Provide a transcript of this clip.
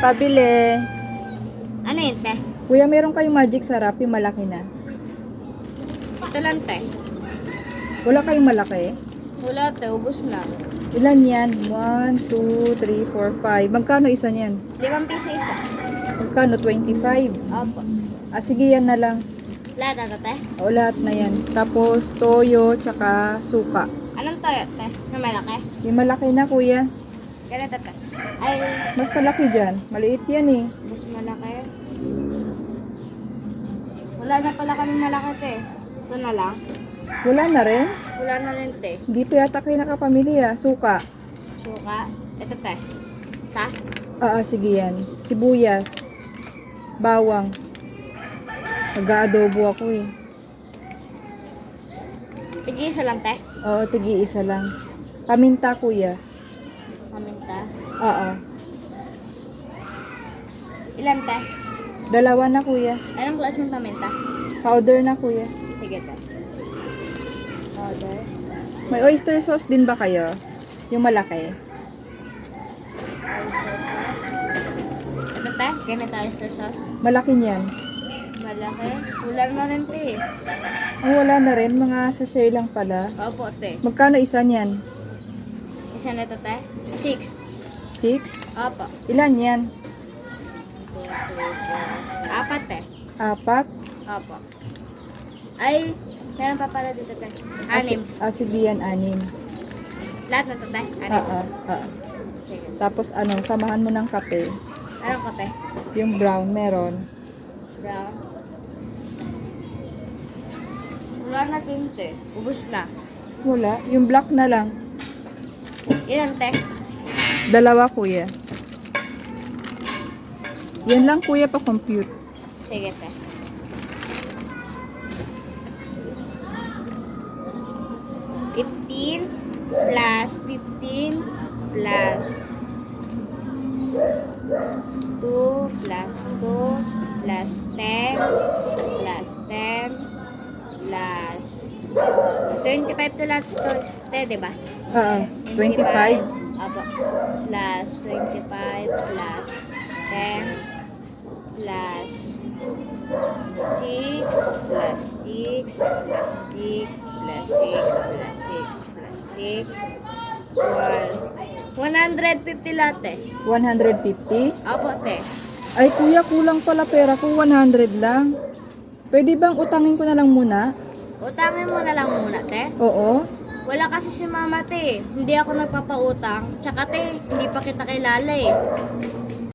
Pabili. Ano yun, te? Kuya, meron kayong magic sarap, yung malaki na. Ito lang, te. Wala kayong malaki? Wala, te. Ubus na. Ilan yan? 1, 2, 3, 4, 5. Magkano isa niyan? 5 piso isa. Magkano? 25. Opo. Ah, sige yan na lang. Lahat na to, te? O, lahat na yan. Tapos, toyo, tsaka suka. Anong toyo, te? Na malaki? Yung malaki na, kuya. Ganito, te. Ay, Mas malaki dyan. Maliit yan eh. mas malaki. Wala na pala kami malaki, te. Ito na lang. Wala na rin. Wala na rin, te. Hindi pa yata kayo nakapamili ah. Suka. Suka. Ito, te. Ta? Sige yan. Sibuyas. Bawang. Nag-aadobo ako eh. Tig-isa lang, te. Oo, tigi isa lang. Paminta, kuya. Paminta. Oo. Ilan, te? Dalawa na, kuya. Anong klaseng paminta? Powder na, kuya. Sige, te. Powder. May oyster sauce din ba kayo? Yung malaki. Oyster sauce. Ito, te. Ganito oyster sauce. Malaki niyan. Malaki. Wala na rin, te. Oh, wala na rin. Mga sachet lang pala. Opo, te. Magkano isa niyan? Isa na ito, te. 6. 6? Opo. Ilan yan? 4, te. 4? Opo. Ay, meron pa pala dito, te. 6. Sige yan, 6. Lahat na ito, te. 6. Oo. Sige. Tapos samahan mo ng kape. Anong kape? Yung brown, meron. Brown. Wala na din, te. Ubus na. Wala. Yung black na lang. Ilan, te? Dalawa, kuya. Yan lang, kuya, pa-compute. Sige, te. $15 plus 15 plus 2 plus 2 plus 10 plus 10 plus 25 to lahat to, te, diba? Oo. 25. Apo. Plus 25 plus 10 plus 6 plus 6 plus 6 plus 6 plus 6 plus 6 plus 150 lahat, eh. 150. Apo, te. Ay, kuya, kulang pala pera ko. 100 lang. Pwede bang utangin ko na lang muna? Utangin mo na lang muna, te. Oo. Wala kasi si mama, te. Hindi ako nagpapautang. Tsaka, te, hindi pa kita kilala, eh.